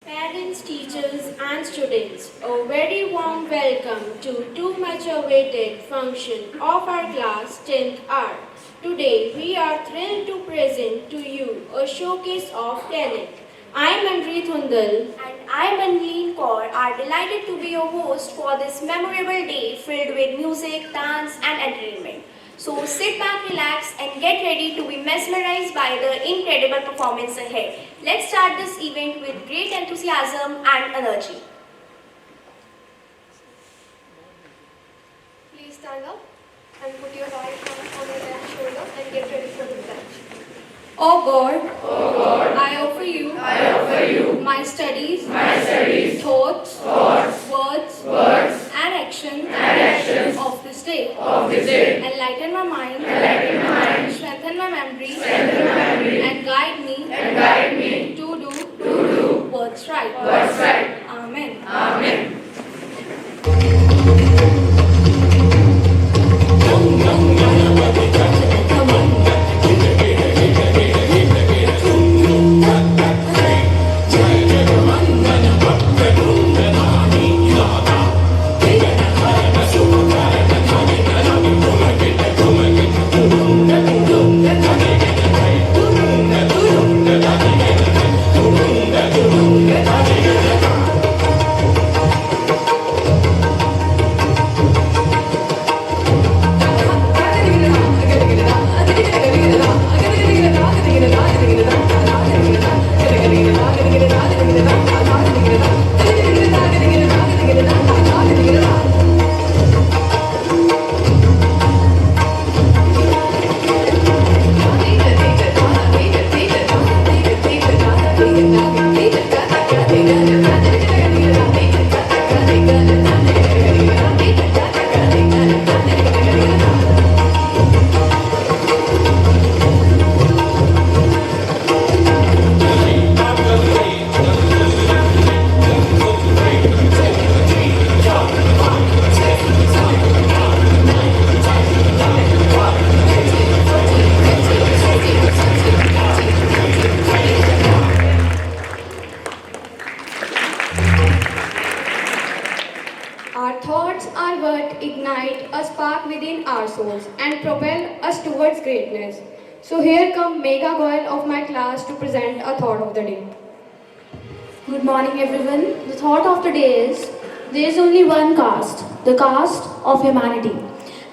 Parents, teachers, and students, a very warm welcome to too much awaited function of our class 10th R. Today, we are thrilled to present to you a showcase of talent. I am Andri Thundal And I, Manleen Kaur, are delighted to be your host for this memorable day filled with music, dance, and entertainment. So sit back, relax, and get ready to be mesmerized by the incredible performance ahead. Let's start this event with great enthusiasm and energy. Please stand up and put your right hand on your left shoulder and get ready for the pledge. O God, I offer you my studies, thoughts, words, and actions of this day. Enlighten my mind, strengthen my memory, and guide me to do what's right. Amen. Our thoughts are what ignite a spark within our souls and propel us towards greatness. So here come Megha Goyal of my class to present a thought of the day. Good morning, everyone. The thought of the day is there is only one caste, the caste of humanity.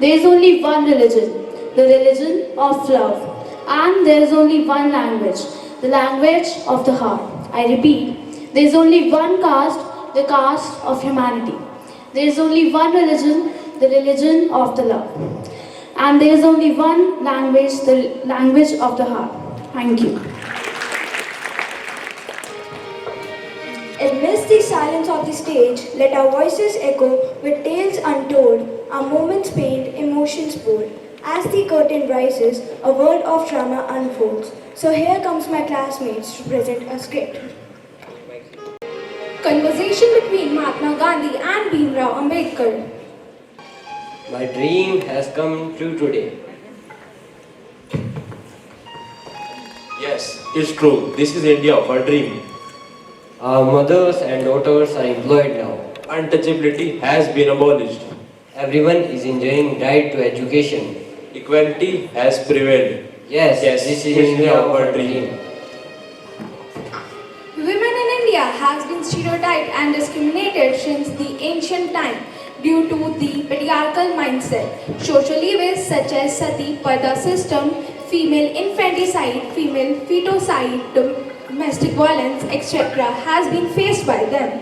There is only one religion, the religion of love. And there is only one language, the language of the heart. I repeat, there is only one caste, the caste of humanity. There is only one religion, the religion of the love. And there is only one language, the language of the heart. Thank you. Amidst the silence of the stage, let our voices echo with tales untold, our moments paint, emotions pour. As the curtain rises, a world of drama unfolds. So here comes my classmates to present a script. Conversation between Mahatma Gandhi and Bhimrao Ambedkar. My dream has come true today. Yes, it's true. This is India of our dream. Our mothers and daughters are employed now. Untouchability has been abolished. Everyone is enjoying right to education. Equality has prevailed. Yes, This is India of our dream. Women in India has been stereotyped and discriminated since the ancient time due to the patriarchal mindset. Social evils such as sati, parda system, female infanticide, female fetocide, domestic violence, etc. has been faced by them.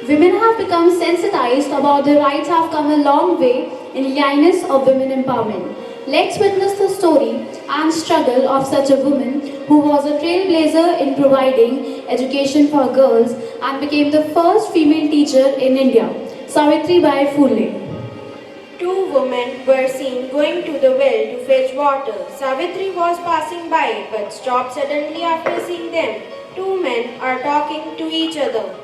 Women have become sensitized about their rights have come a long way in lioness of women empowerment. Let's witness the story and struggle of such a woman who was a trailblazer in providing education for girls and became the first female teacher in India, Savitribai Phule. Two women were seen going to the well to fetch water. Savitri was passing by but stopped suddenly after seeing them. Two men are talking to each other.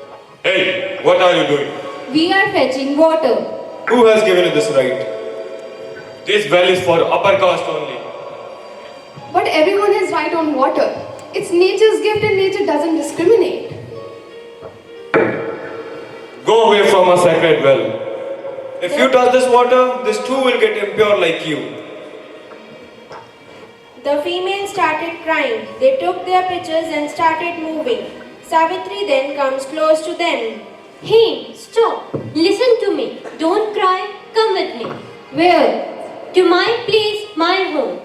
Hey, what are you doing? We are fetching water. Who has given you this right? This well is for upper caste only. But everyone has right on water. It's nature's gift and nature doesn't discriminate. fared well. If you touch this water, this too will get impure like you. The females started crying. They took their pitchers and started moving. Savitri then comes close to them. Hey, stop. Listen to me. Don't cry. Come with me. Where? To my place, my home.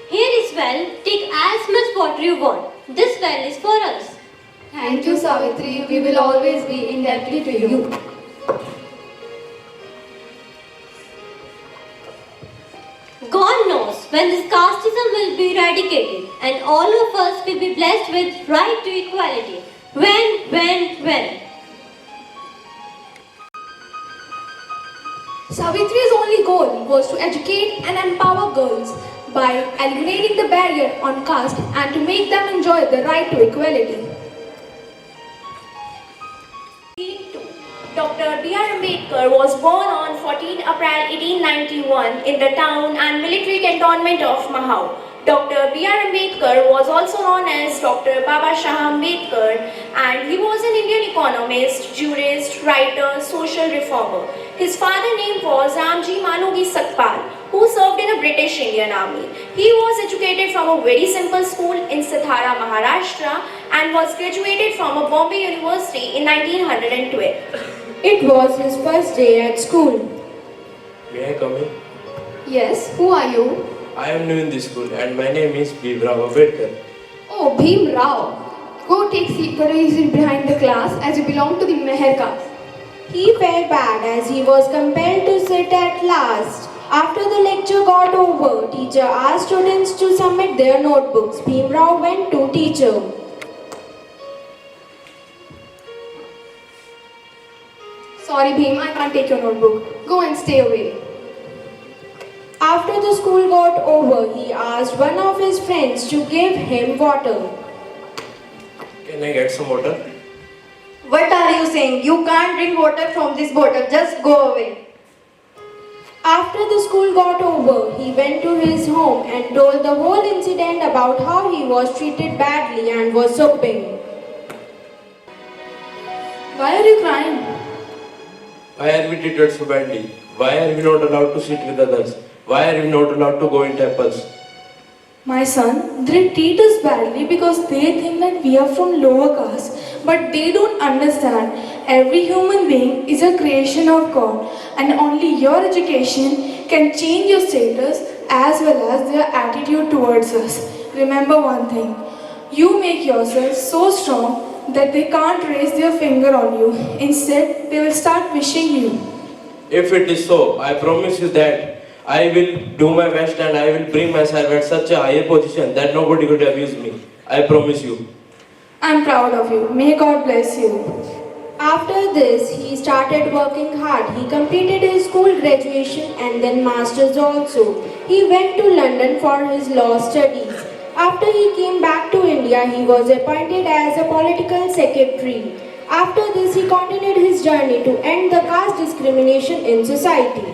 Here is well. Take as much water you want. This well is for us. Thank you, Savitri. We will always be indebted to you. God knows when this casteism will be eradicated and all of us will be blessed with right to equality. When? Savitri's only goal was to educate and empower girls by eliminating the barrier on caste and to make them enjoy the right to equality. Dr. B.R. Ambedkar was born on 14 April 1891 in the town and military cantonment of Mahau. Dr. B.R. Ambedkar was also known as Dr. Baba Shah Ambedkar, and he was an Indian economist, jurist, writer, social reformer. His father's name was Ramji Manogi Sakpal, who served in the British Indian Army. He was educated from a very simple school in Sathara, Maharashtra, and was graduated from a Bombay University in 1912. It was his first day at school. May I come in? Yes, who are you? I am new in this school and my name is Bhimrao Ambedkar. Oh, Bhim Rao. Go take seat behind the class as you belong to the Meher caste. He felt bad as he was compelled to sit at last. After the lecture got over, teacher asked students to submit their notebooks. Bhimrao went to teacher. Sorry, Bhim, I can't take your notebook. Go and stay away. After the school got over, he asked one of his friends to give him water. Can I get some water? What are you saying? You can't drink water from this bottle. Just go away. After the school got over, he went to his home and told the whole incident about how he was treated badly and was sobbing. Why are you crying? Why are we treated so badly? Why are we not allowed to sit with others? Why are we not allowed to go in temples? My son, they treat us badly because they think that we are from lower caste, but they don't understand. Every human being is a creation of God, and only your education can change your status as well as their attitude towards us. Remember one thing, you make yourself so strong that they can't raise their finger on you. Instead, they will start wishing you. If it is so, I promise you that I will do my best and I will bring myself at such a higher position that nobody could abuse me. I promise you. I'm proud of you. May God bless you. After this, he started working hard. He completed his school graduation and then masters also. He went to London for his law studies. After he came back to India, he was appointed as a political secretary. After this, he continued his journey to end the caste discrimination in society.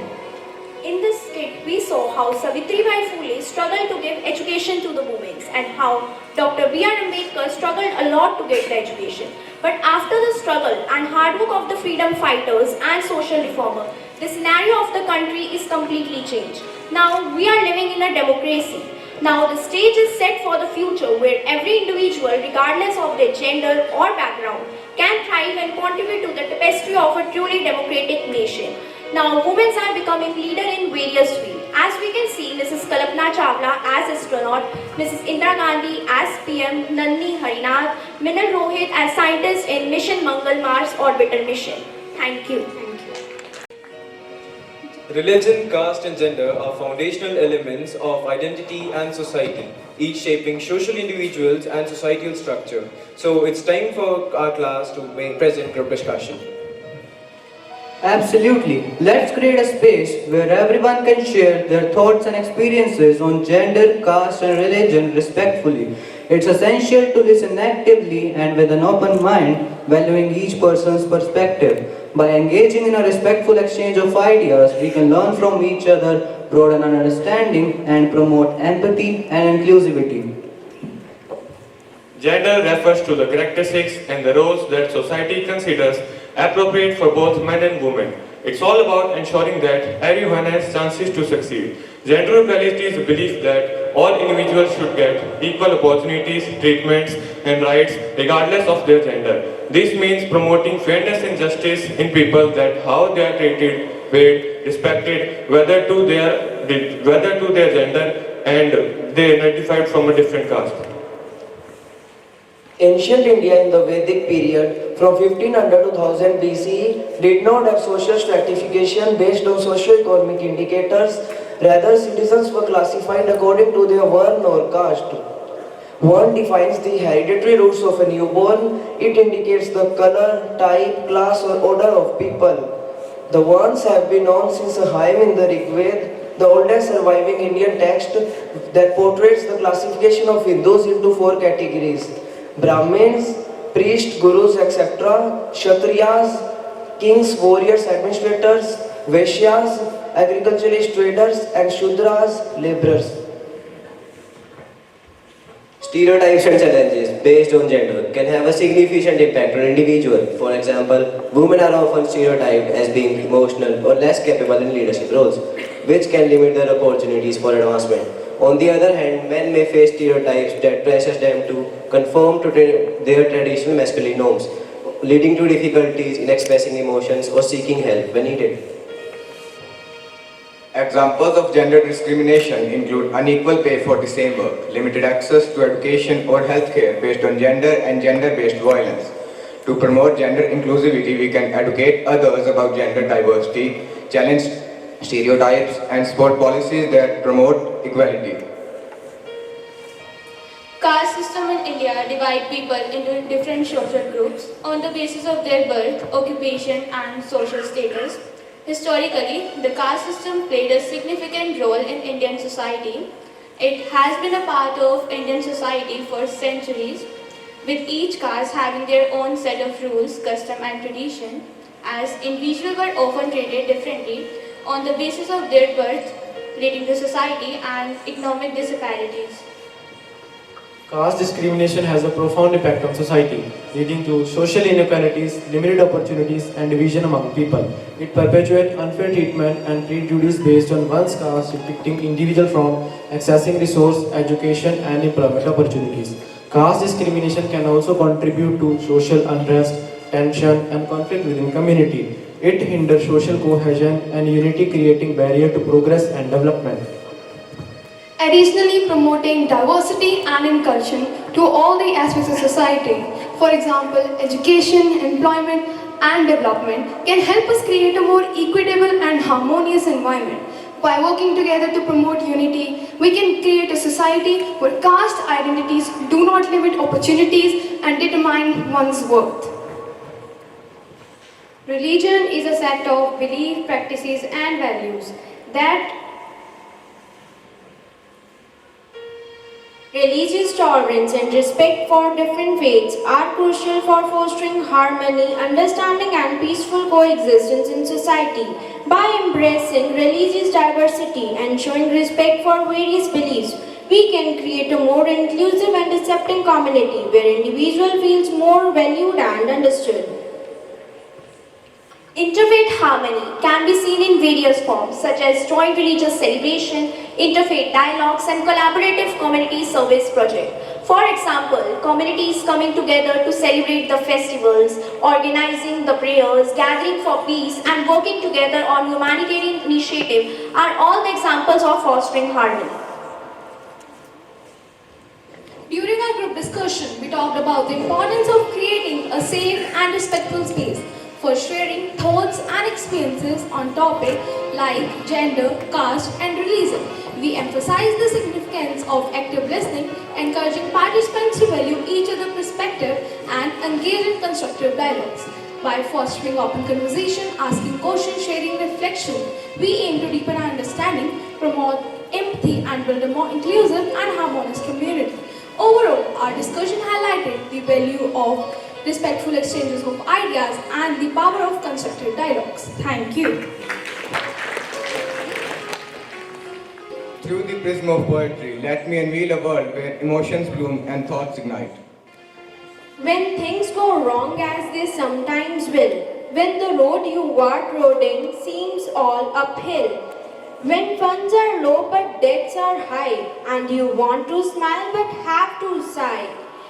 In this skit, we saw how Savitribai Phule struggled to give education to the women and how Dr. B.R. Ambedkar struggled a lot to get the education. But after the struggle and hard work of the freedom fighters and social reformers, the scenario of the country is completely changed. Now we are living in a democracy. Now the stage is set for the future where every individual, regardless of their gender or background, can thrive and contribute to the tapestry of a truly democratic nation. Now women are becoming leader in various fields. As we can see, Mrs. Kalpana Chawla as astronaut, Mrs. Indira Gandhi as PM, Nandini Harinath, Minal Rohit as scientist in Mission Mangal Mars orbital mission. Thank you. Religion, caste and gender are foundational elements of identity and society, each shaping social individuals and societal structure. So it's time for our class to make present group discussion. Absolutely. Let's create a space where everyone can share their thoughts and experiences on gender, caste and religion respectfully. It's essential to listen actively and with an open mind, valuing each person's perspective. By engaging in a respectful exchange of ideas, we can learn from each other, broaden our understanding and promote empathy and inclusivity. Gender refers to the characteristics and the roles that society considers appropriate for both men and women. It's all about ensuring that everyone has chances to succeed. Gender equality is the belief that all individuals should get equal opportunities, treatments, and rights regardless of their gender. This means promoting fairness and justice in people, that how they are treated, paid, respected, whether to their gender and they identified from a different caste. Ancient India in the Vedic period from 1500 to 1000 BCE did not have social stratification based on socio-economic indicators. Rather, citizens were classified according to their Varna or caste. One defines the hereditary roots of a newborn. It indicates the color, type, class or order of people. The Varnas have been known since a hymn in the Rig Veda, the oldest surviving Indian text that portrays the classification of Hindus into 4 categories: Brahmins, priests, gurus, etc., Kshatriyas, kings, warriors, administrators, Vaishyas, agriculturalists, traders, and Shudras, laborers. Stereotypes and challenges based on gender can have a significant impact on individual. For example, women are often stereotyped as being emotional or less capable in leadership roles, which can limit their opportunities for advancement. On the other hand, men may face stereotypes that pressures them to conform to their traditional masculine norms, leading to difficulties in expressing emotions or seeking help when needed. Examples of gender discrimination include unequal pay for the same work, limited access to education or healthcare based on gender, and gender-based violence. To promote gender inclusivity, we can educate others about gender diversity, challenge stereotypes, and support policies that promote equality. Caste system in India divide people into different social groups on the basis of their birth, occupation, and social status. Historically, the caste system played a significant role in Indian society. It has been a part of Indian society for centuries, with each caste having their own set of rules, custom, and tradition, as individuals were often treated differently on the basis of their birth, leading to society and economic disparities. Caste discrimination has a profound impact on society, leading to social inequalities, limited opportunities, and division among people. It perpetuates unfair treatment and prejudice based on one's caste, restricting individuals from accessing resource, education, and employment opportunities. Caste discrimination can also contribute to social unrest, tension, and conflict within community. It hinders social cohesion and unity, creating barrier to progress and development. Additionally, promoting diversity and inclusion to all the aspects of society, for example, education, employment, and development, can help us create a more equitable and harmonious environment. By working together to promote unity, we can create a society where caste identities do not limit opportunities and determine one's worth. Religion is a set of belief, practices, and values that religious tolerance and respect for different faiths are crucial for fostering harmony, understanding, and peaceful coexistence in society. By embracing religious diversity and showing respect for various beliefs, we can create a more inclusive and accepting community where individual feels more valued and understood. Interfaith harmony can be seen in various forms such as joint religious celebration, interfaith dialogues, and collaborative community service projects. For example, communities coming together to celebrate the festivals, organizing the prayers, gathering for peace, and working together on humanitarian initiatives are all the examples of fostering harmony. During our group discussion, we talked about the importance of creating a safe and respectful space for sharing thoughts and experiences on topics like gender, caste, and religion. We emphasize the significance of active listening, encouraging participants to value each other's perspective and engage in constructive dialogues. By fostering open conversation, asking questions, sharing reflection, we aim to deepen our understanding, promote empathy, and build a more inclusive and harmonious community. Overall, our discussion highlighted the value of respectful exchanges of ideas and the power of constructive dialogues. Thank you. Through the prism of poetry, let me unveil a world where emotions bloom and thoughts ignite. When things go wrong as they sometimes will, when the road you are trotting seems all uphill, when funds are low but debts are high, and you want to smile but have to sigh,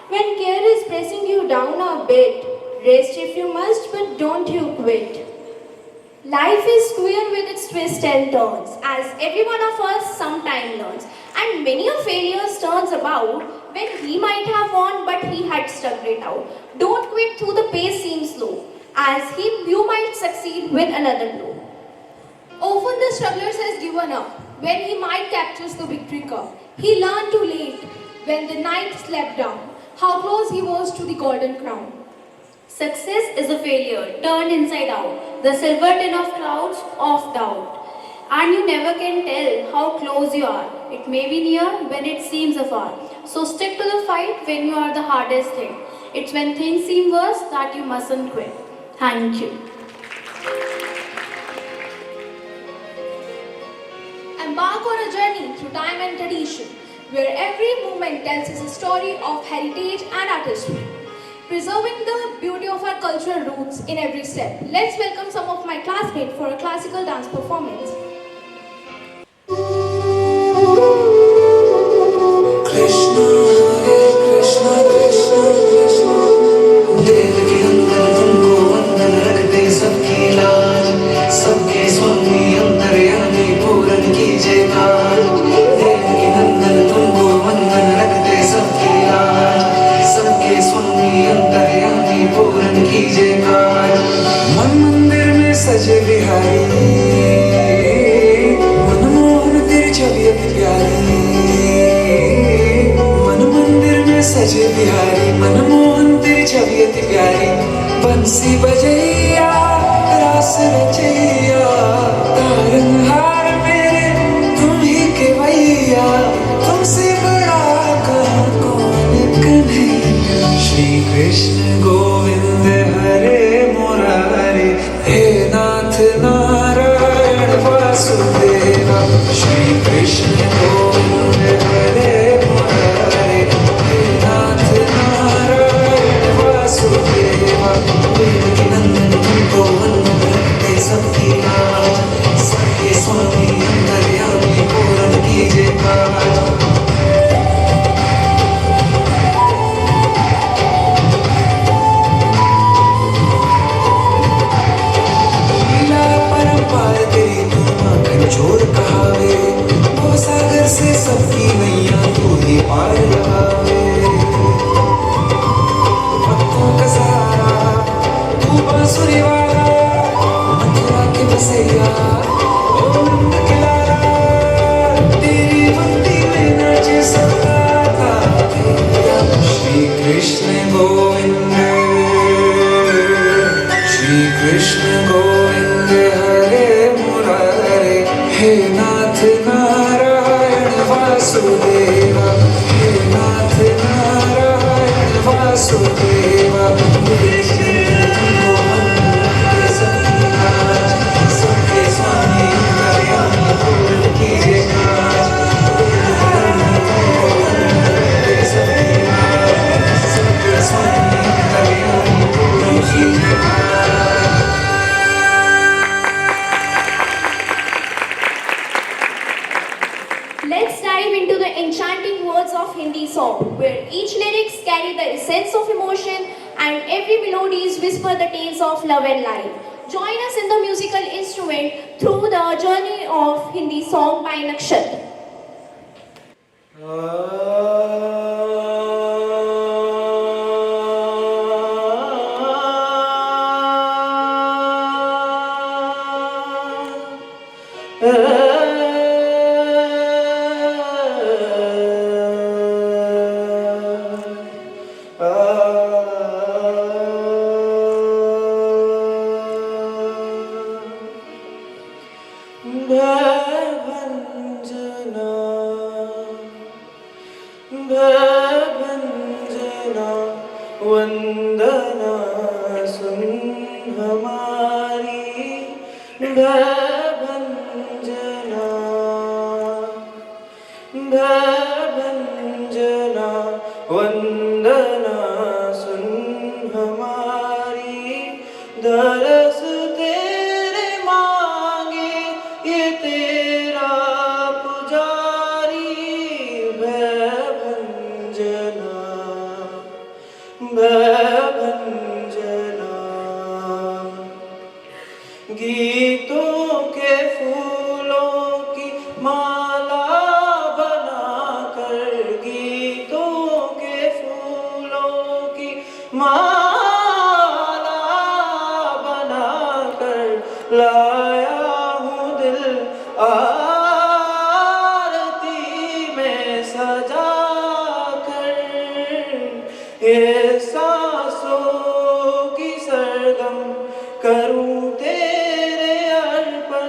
when care is pressing you down a bit, rest if you must but don't you quit. Life is queer with its twists and turns, as every one of us sometime learns. And many a failure turns about when he might have won but he had stuck it out. Don't quit though the pace seems slow, as you might succeed with another blow. Often the struggler has given up when he might capture the victory cup. He learned too late when the night slept down, how close he was to the golden crown. Success is a failure turned inside out, the silver tin of clouds of doubt. And you never can tell how close you are. It may be near when it seems afar. So stick to the fight when you are the hardest hit. It's when things seem worse that you mustn't quit. Thank you. Embark on a journey through time and tradition, where every moment tells us a story of heritage and artistry, preserving the beauty of our cultural roots in every step. Let's welcome some of my classmates for a classical dance performance. Krishna, Hare Krishna, Krishna Krishna, देव के अंदर तुमको अंदर रखते सबकी लाज, सबके स्वामी अंतर्यामी पूरन कीजिए काज। देव के अंदर तुमको अंदर रखते सबकी लाज, सबके स्वामी अंतर्यामी पूरन कीजिए काज। मन मंदिर में सजे बिहारी, मनमोहन तेरी छवि अति प्यारी। सजे बिहारी मनमोहन तेरी छवि अति प्यारी। बंसी बजैया रास रचैया, तारनहार मेरे तुम ही के भैया। तुमसे बड़ा कहाँ कौन कन्हैया। श्री कृष्ण गोविंद हरे मुरारी, हे नाथ नारायण वासुदेवा। श्री कृष्ण गोविंद हरे मुरारी, देवकी नंदन तुमको वंदन रखते सबकी लाज, सबके स्वामी अंतर्यामी पूरन कीजिए काज। लीला परंपार तेरी तू माखन चोर कहावे, वो सागर से सबकी नैया तू ही पार लगावे। बांसुरी वाला मथुरा के बसैया, ओ नंद के लाला तेरी भक्ति में नाचे सबका तारा। श्री कृष्ण गोविंद, श्री कृष्ण गोविंद हरे मुरारे, हे नाथ नारायण वासुदेवा। हे नाथ Narayan Vasudeva. Let's dive into the enchanting words of Hindi song, where each lyrics carry the essence of emotion and every melodies whisper the tales of love and life. Join us in the musical instrument through the journey of Hindi song by Nakshat. वंदना सुन हमारी भंजना, भंजना वंदना सुन ये सांसों की सरगम करूं तेरे अर्पण।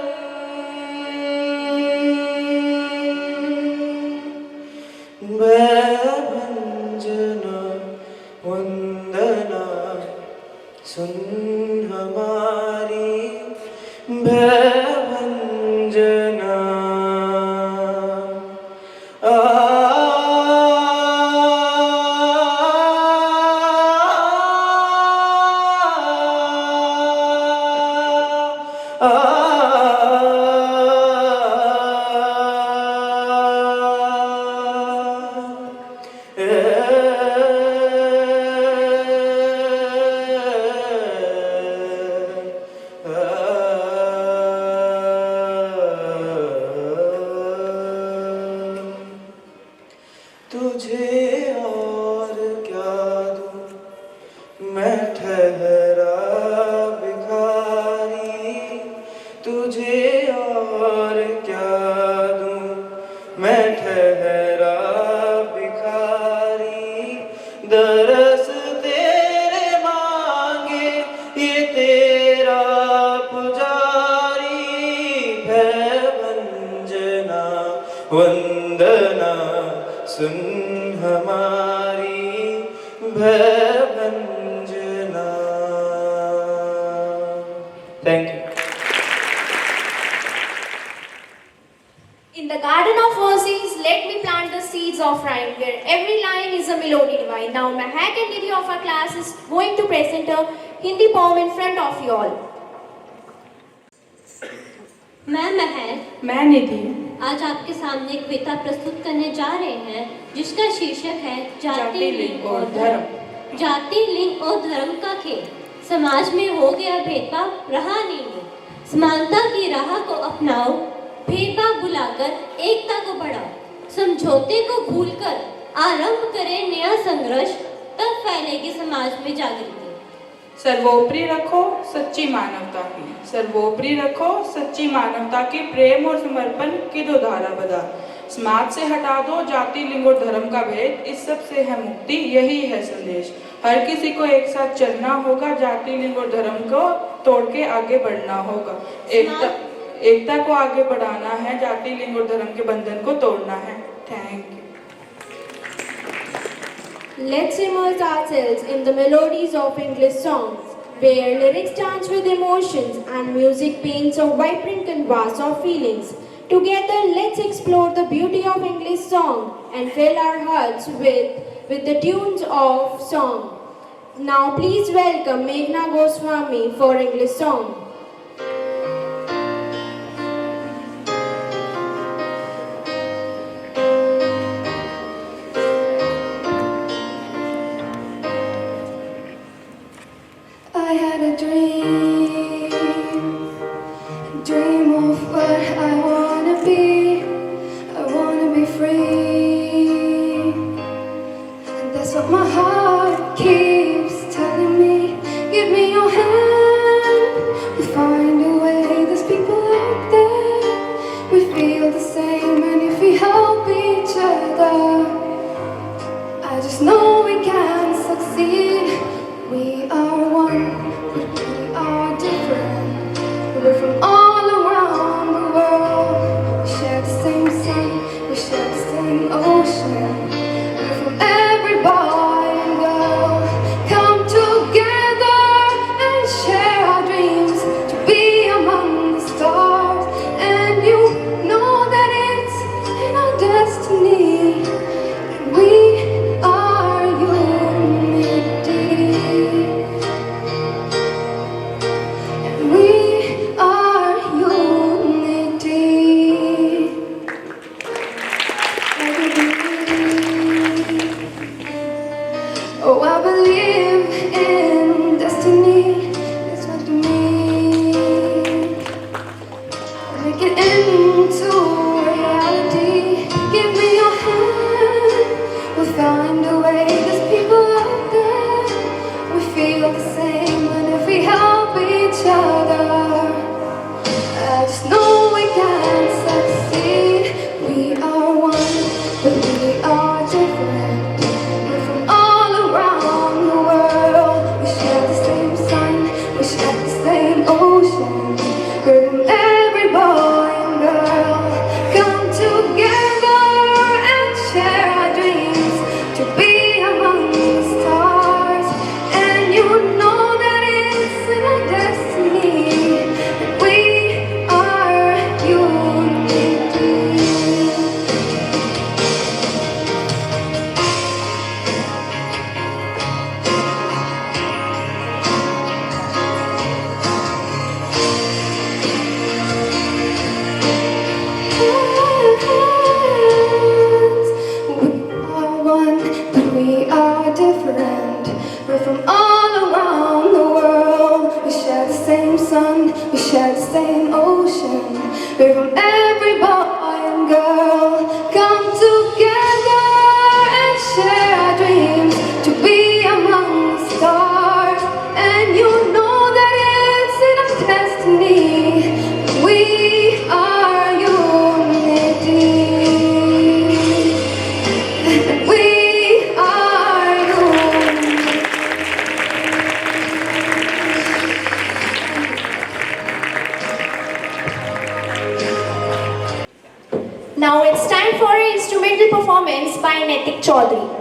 भंजना वंदना सुन हमारी भंजना। तुझे और क्या दूं मैं ठहरा भिखारी। तुझे और क्या दूं मैं ठहरा भिखारी। दरस तेरे मांगे ये तेरा पुजारी। है वंजना वंदना सुन हमारी भंजना। Thank you. In the garden of verses, let me plant the seeds of rhyme, where every line is a melody divine. Now, Mahak and Nidhi of our class is going to present a Hindi poem in front of you all. मैं महक, मैं निधि आज आपके सामने एक कविता प्रस्तुत करने जा रहे हैं जिसका शीर्षक है जाति लिंग और धर्म। जाति लिंग और धर्म का खेल समाज में हो गया भेदभाव रहा नहीं। समानता की राह को अपनाओ, भेदभाव भुलाकर एकता को बढ़ाओ। समझौते को भूलकर आरंभ करें नया संघर्ष, तब फैलेगी समाज में जागृति। सर्वोपरि रखो सच्ची मानवता की, सर्वोपरि रखो सच्ची मानवता की। प्रेम और समर्पण की दो धारा बदा। समाज से हटा दो जाति लिंग और धर्म का भेद, इस सब से है मुक्ति, यही है संदेश। हर किसी को एक साथ चलना होगा, जाति लिंग और धर्म को तोड़ के आगे बढ़ना होगा। एकता को आगे बढ़ाना है, जाति लिंग और धर्म के बंधन को तोड़ना है। Thank you. Let's immerse ourselves in the melodies of English songs, where lyrics dance with emotions and music paints a vibrant canvas of feelings. Together, let's explore the beauty of English song and fill our hearts with the tunes of song. Now, please welcome Meghna Goswami for English song. I had a dream of what I wanna be. I wanna be free. And that's what my heart keeps telling me. Give me your hand. We find a way. There's people out there. We feel the same, and if we help each other, I just know we can succeed. We are one, but we are different. We're from all around the world. We share the same sun, we share the same ocean. We're from every boy and girl. Come together and share our dreams to be among the stars. And you know that it's in our destiny. We are unity. We are unity. Oh, I believe in destiny. That's what you mean. Make it into reality. Give me your hand. Now it's time for an instrumental performance by Naitik Chaudhary.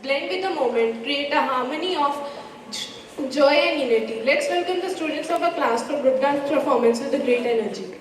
Blend with the moment, create a harmony of joy and unity. Let's welcome the students of our class for group dance performance with a great energy.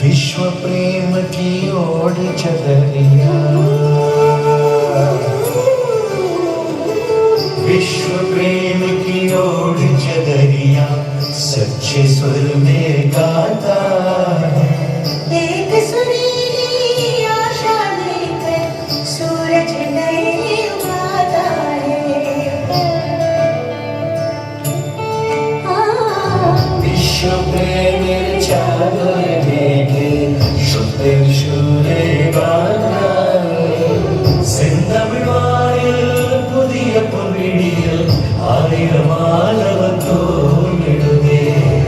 विश्व प्रेम की ओर चदरिया, विश्व प्रेम की ओर चदरिया सच्चे सुर में गाता है। एक सुरीली आशा लेकर सूरज नए उगाता ಹಿಡಿಯಲು ಆಯಿರಮಾನವನ್ನು ನೀಡುವೆ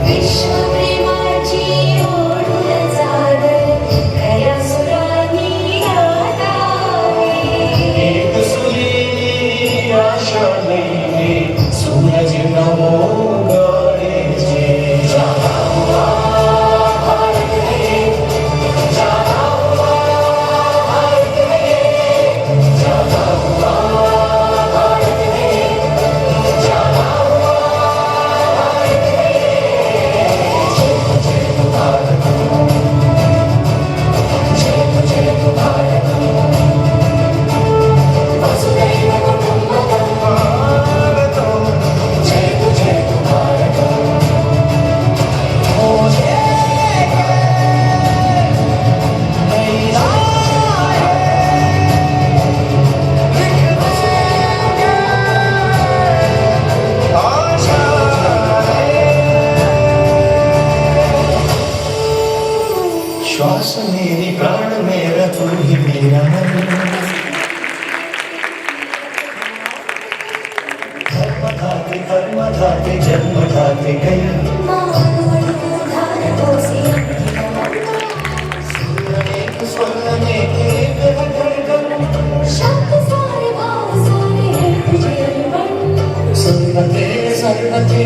विश्व प्रेमाची ओढ जागर खऱ्या सुरांनी गातावे एक सुलेली आशा नेली सूरज नवो गाडेचे जागा हुआ भारत रे जागा हुआ भारत रे जागा हुआ भारत रे जागा हुआ भारत रे जय जय भारत जय जय भारत वसुधैव कुटुम्बकं भारतं जय जय भारत ओ जय मैया आशा श्वास मेरी प्राण मेरा तू ही मेरा मन धर्म धाते जन्म धाते गई एक स्वर्ण में एक धड़कन सर्वते सर्वते